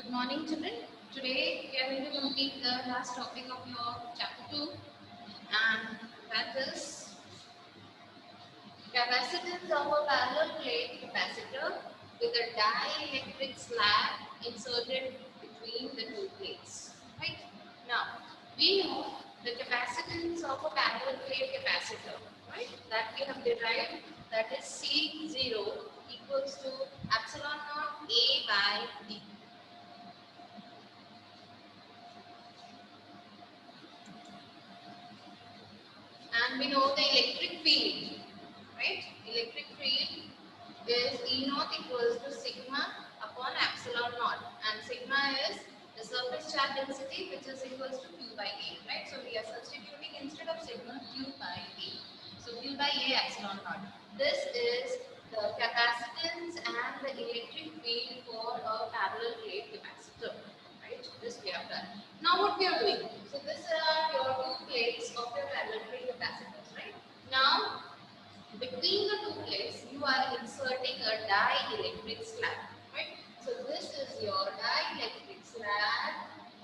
Good morning, children. Today we are going to complete the last topic of your chapter 2, and that is capacitance of a parallel plate capacitor with a dielectric slab inserted between the two plates. Right? Now, we know the capacitance of a parallel plate capacitor, right? That we have derived, that is C0 equals to epsilon naught A by D. And we know the electric field, right? Electric field is E naught equals to sigma upon epsilon naught, and sigma is the surface charge density, which is equals to Q by A, right? So we are substituting instead of sigma Q by A. So Q by A epsilon naught. This is the capacitance and the electric field for a parallel plate capacitor. Right? This we have done. Now what we are doing? So this are your two plates of your parallel plate capacitors, right? Now between the two plates you are inserting a dielectric slab, right? So this is your dielectric slab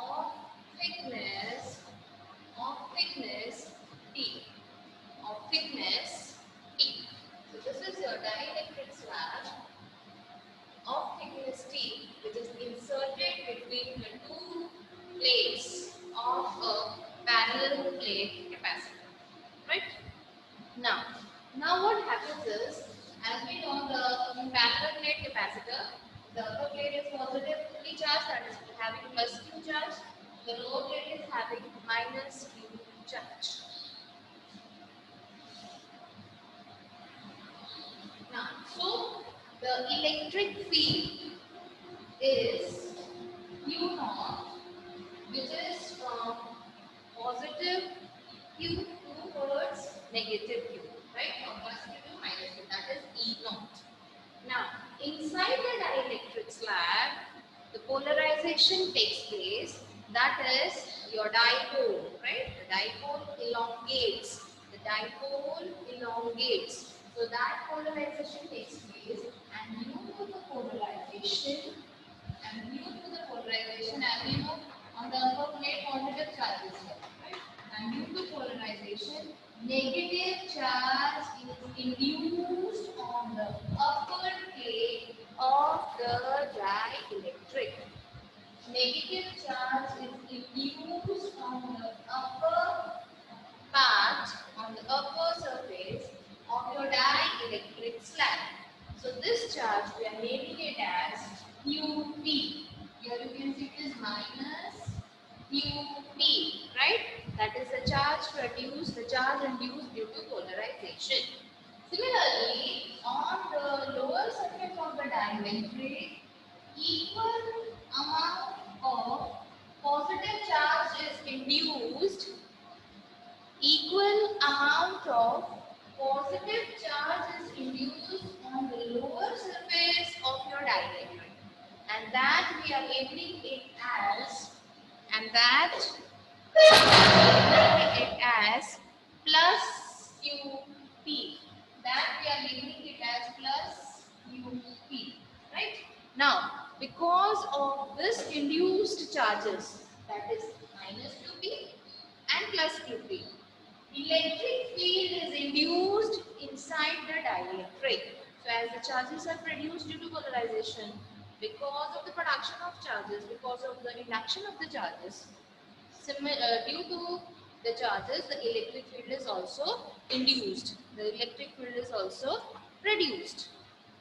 of thickness T, of thickness T. So this is your dielectric slab of thickness T, which is inserted between the two plates of a parallel plate capacitor. Right? Now what happens is, as we know, the parallel plate capacitor, the upper plate is positively charged, that is having plus Q charge. The lower plate is having minus Q charge. Now, so the electric field is Q naught, which is from positive Q towards negative Q, right? From plus Q to minus Q, that is E naught. Now, inside the dielectric slab, the polarization takes place, that is your dipole, right? The dipole elongates. The dipole elongates. So that polarization takes place, and due to the polarization, as we know, on the upper plate positive charge is here, right? And due to polarization, negative charge is induced on the upper plate of the dielectric. Negative charge is induced on the upper part, on the upper surface of your dielectric slab. So this charge we are naming it as UP. Here you can see it is minus UP, right? That is the charge induced due to polarization. Similarly, on the lower surface of the dielectric, equal amount of positive charge is induced, equal amount of positive charge is induced on the lower surface of your dielectric, and that we are labeling it as, and that labeling it as plus QP. That we are labeling it as plus QP, right? Now, because of this induced charges, that is minus QP and plus QP, electric field is induced inside the dielectric. So as the charges are produced due to polarization, because of the production of charges, because of the induction of the charges, due to the charges, the electric field is also induced. The electric field is also produced.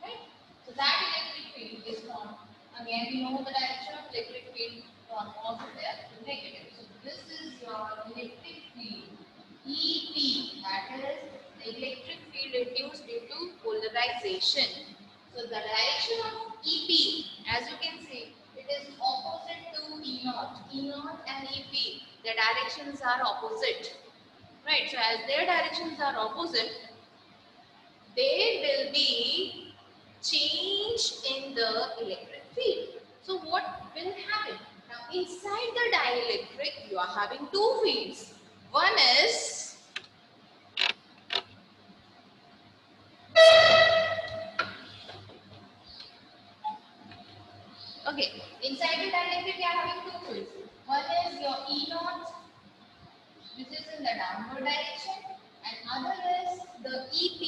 Right? So that electric field is from, again we know the direction of electric field from positive to negative. So this is your electric field EP, that is the electric field induced due to polarization. So the direction of EP, as you can see, it is opposite to E naught. E naught and EP, their directions are opposite. Right, so as their directions are opposite, there will be change in the electric field. So what will happen? Now inside the dielectric, you are having two fields. One is Okay, inside the dielectric we are having two fields. One is your E naught, which is in the downward direction, and other is the EP,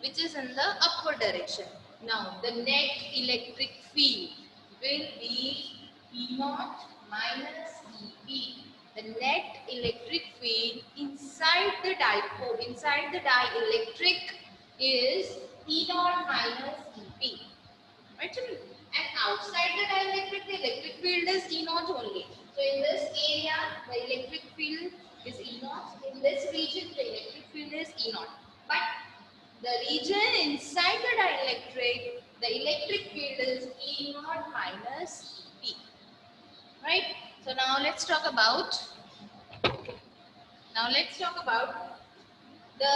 which is in the upward direction. Now, the net electric field will be E naught minus EP. The net electric field inside the dipole, inside the dielectric, is E naught minus EP. Right, children? And outside the dielectric, the electric field is E naught only. So in this area, the electric field is E naught. In this region, the electric field is E naught. But the region inside the dielectric, the electric field is E naught minus P. Right? So now let's talk about the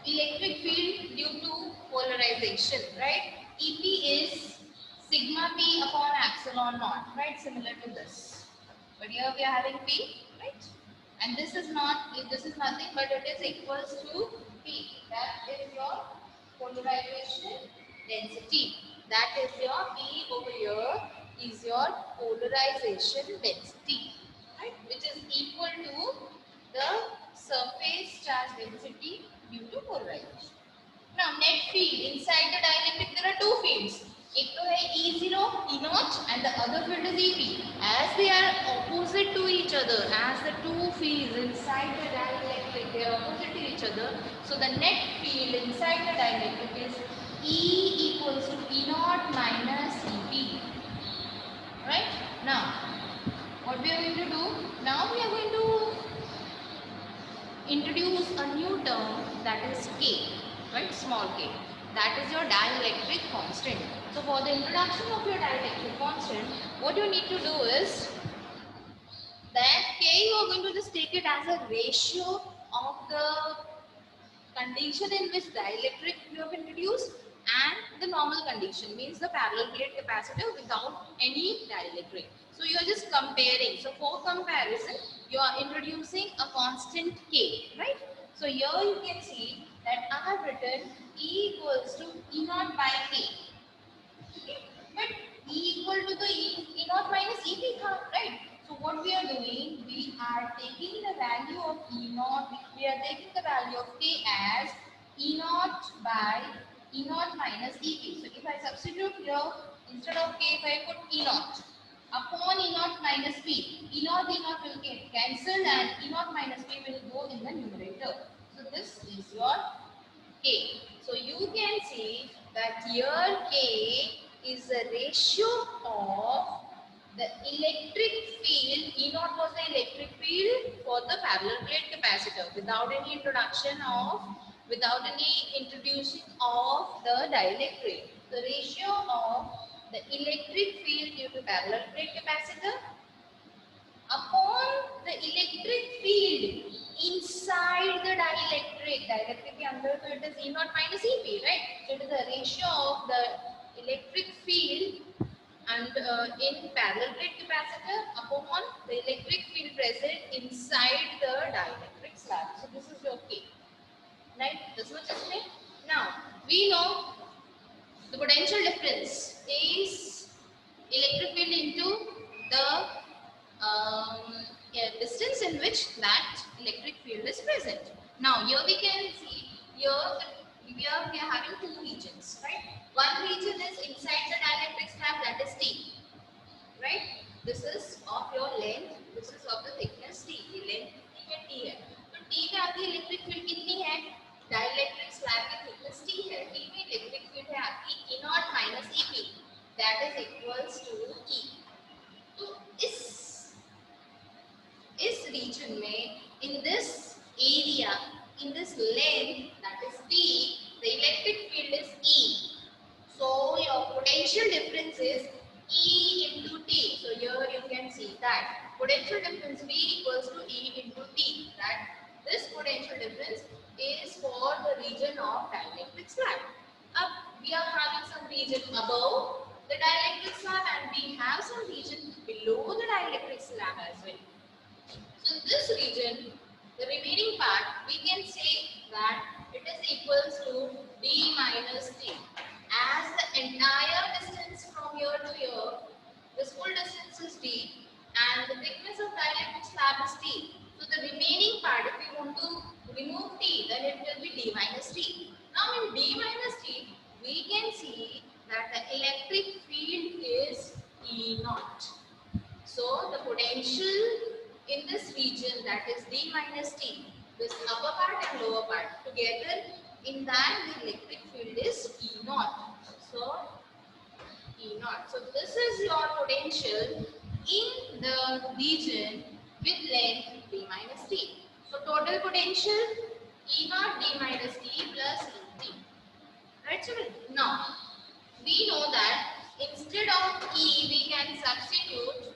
electric field due to polarization, right? EP is sigma P upon epsilon naught, right? Similar to this. But here we are having P, right? And this is nothing but it is equals to P. That is your polarization density. That is your P over here is your polarization density, right? Which is equal to the surface charge density due to polarization. Now, net field inside the dielectric there are two fields. एक तो है E0, E naught, and the other field is EP. As they are opposite to each other, as the two fields inside the dielectric they are opposite to each other, so the net field inside the dielectric is E equals to E naught minus EP. Right? Now, what we are going to do? Now we are going to introduce a new term, that is K, right? Small k. That is your dielectric constant. So for the introduction of your dielectric constant, what you need to do is that K you are going to just take it as a ratio of the condition in which dielectric you have introduced and the normal condition, means the parallel plate capacitor without any dielectric. So you are just comparing. So for comparison, you are introducing a constant K, right? So here you can see that I have written E equals to E naught by K. Okay? But E equal to the E naught minus EP, right? So what we are doing, we are taking the value of E naught, we are taking the value of K as E naught by E naught minus EP. So if I substitute here, instead of K, if I put E naught upon E naught minus P, E naught will get cancelled and E naught minus P will go in the numerator. So this is your K. So you can see that here K is a ratio of the electric field. E naught was the electric field for the parallel plate capacitor without any introducing of the dielectric. The ratio of the electric field due to parallel plate capacitor upon the electric field inside the dielectric. Dielectric के अंदर तो it is E naught minus EP, right? So it is a ratio of the electric field and in parallel plate capacitor upon the electric field present inside the dielectric slab. So this is your K, right? This much is clear. Now we know the potential difference is electric field into the distance in which that electric field is present. Now here we can see here we are having two regions, right? One region is inside the dielectric slab, that is T, right? This is of your length, this is of the thickness T. ये length कितनी है? T है. तो T में आपकी electric field कितनी है? Dielectric slab की thickness T है. T में electric field है आपकी E naught minus EP, that is equals to E. तो इस region में, in this area, in this length, that is T, the electric field is E. So your potential difference is E into T. So here you can see that potential difference V equals to E into T. That this potential difference is for the region of dielectric slab. Up we are having some region above the dielectric slab and we have some region below the dielectric slab as well. So in this region, the remaining part, we can say that it is equals to D minus T. As the entire full distance is d and the thickness of dielectric slab is t. So the remaining part, if we want to remove t, then it will be d minus t. Now in d minus t, we can see that the electric field is E naught. So the potential in this region, that is d minus t, this upper part and lower part together, in that the electric field is E naught. So E naught. So this is your potential in the region with length d minus t. So total potential E naught d minus t plus E t. Right, children? Now we know that instead of E we can substitute.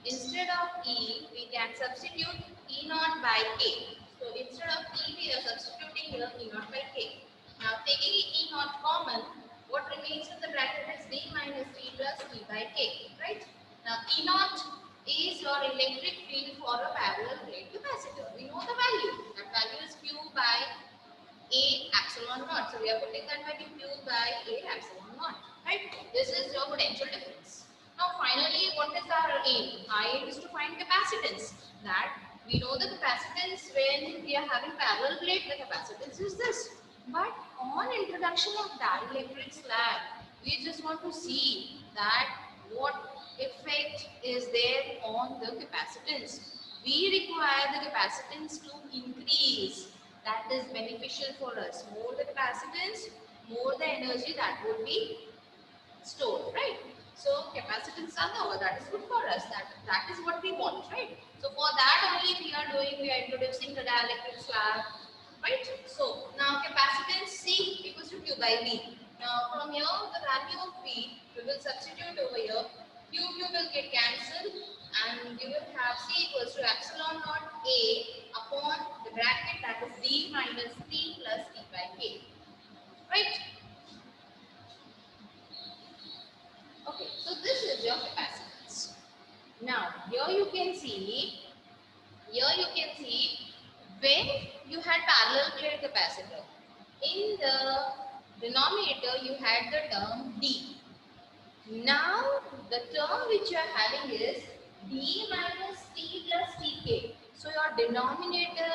Instead of E, we can substitute E naught by K. So instead of E, we are substituting here E naught by K. Now taking E naught common, what remains in the bracket is D minus T plus T by K, right? Now E naught is your electric field for a parallel plate capacitor. We know the value. That value is Q by A epsilon naught. So we are putting that value Q by A epsilon naught, right? This is your potential difference. Now finally, what is our aim? Our aim is to find capacitance. That we know the capacitance when we are having parallel plate, the capacitance is this. But on introduction of dielectric slab, we just want to see that what effect is there on the capacitance. We require the capacitance to increase. That is beneficial for us. More the capacitance, more the energy that would be stored, right? So capacitance are lower, that is good for us. That is what we want, right? So for that only we are introducing the dielectric slab, right? So now capacitance C equals to Q by V. Now from here the value of V we will substitute over here. Q will get cancelled and you will have C equals to epsilon naught A upon the bracket, that is D minus T plus T by K, right? Okay, so this is your capacitance. Now, here you can see when you had parallel plate capacitor. In the denominator, you had the term D. Now, the term which you are having is D minus T plus Tk. So, your denominator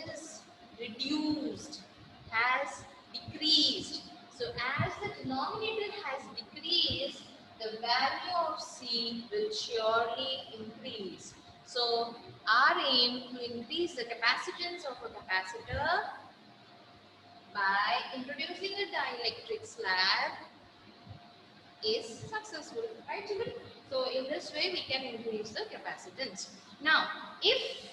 is reduced, has decreased. So, as the denominator has decreased, the value of C will surely increase. So, our aim to increase the capacitance of a capacitor by introducing a dielectric slab is successful, right children? So in this way we can increase the capacitance. Now if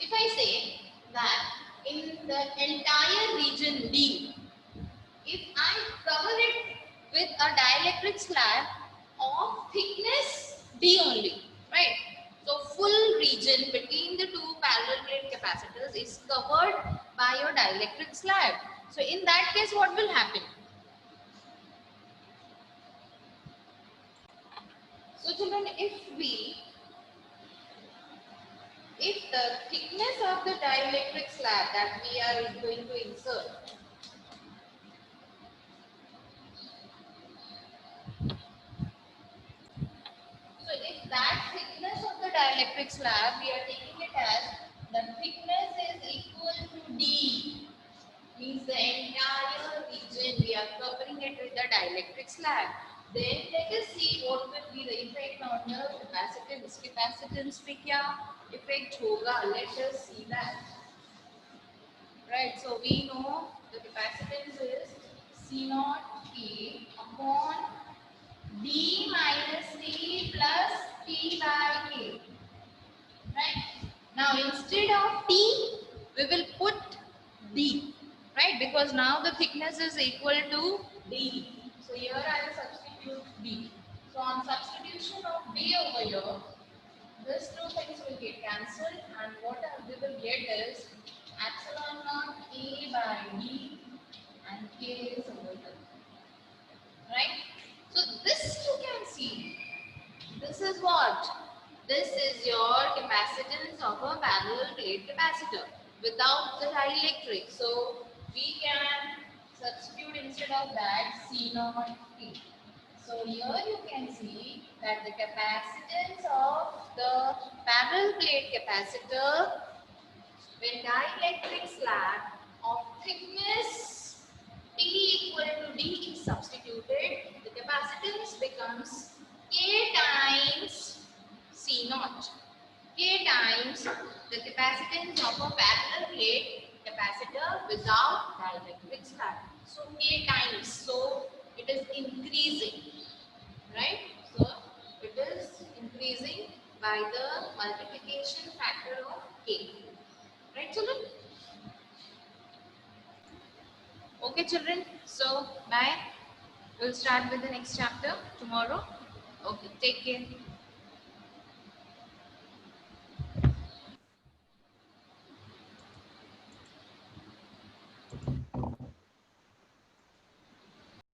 I say that in the entire region D, if I cover it with a dielectric slab of thickness D only, right? So full region between the two parallel plate capacitors is covered by your dielectric slab. So in that case what will happen? So children, if the thickness of the dielectric slab that we are going to insert, so if that thickness of the dielectric slab, we are taking it as the thickness is equal to D, means the entire region we are covering it with the dielectric slab. Then let us see what will be the effect on your capacitance. Capacitance पे क्या effect होगा? Let us see that. Right. So we know the capacitance is C naught K upon D minus T plus T by K. Right. Now instead of T, we will put D. Right. Because now the thickness is equal to D. So here I will substitute D. So on substitution of D over here, these two things will get cancelled and what we will get is epsilon naught A by D and K is over here. Right? So this you can see. This is what? This is your capacitance of a parallel plate capacitor without the dielectric. So we can substitute instead of that C naught T. So here you can see that the capacitance of the parallel plate capacitor, when dielectric slab of thickness T equal to D is substituted, the capacitance becomes K times C naught. K times the capacitance of a parallel plate capacitor without dielectric slab. So K times, so it is increasing, right? So it is increasing by the multiplication factor of K. Right, children? Okay, children. So bye. We'll start with the next chapter tomorrow. Okay, take care.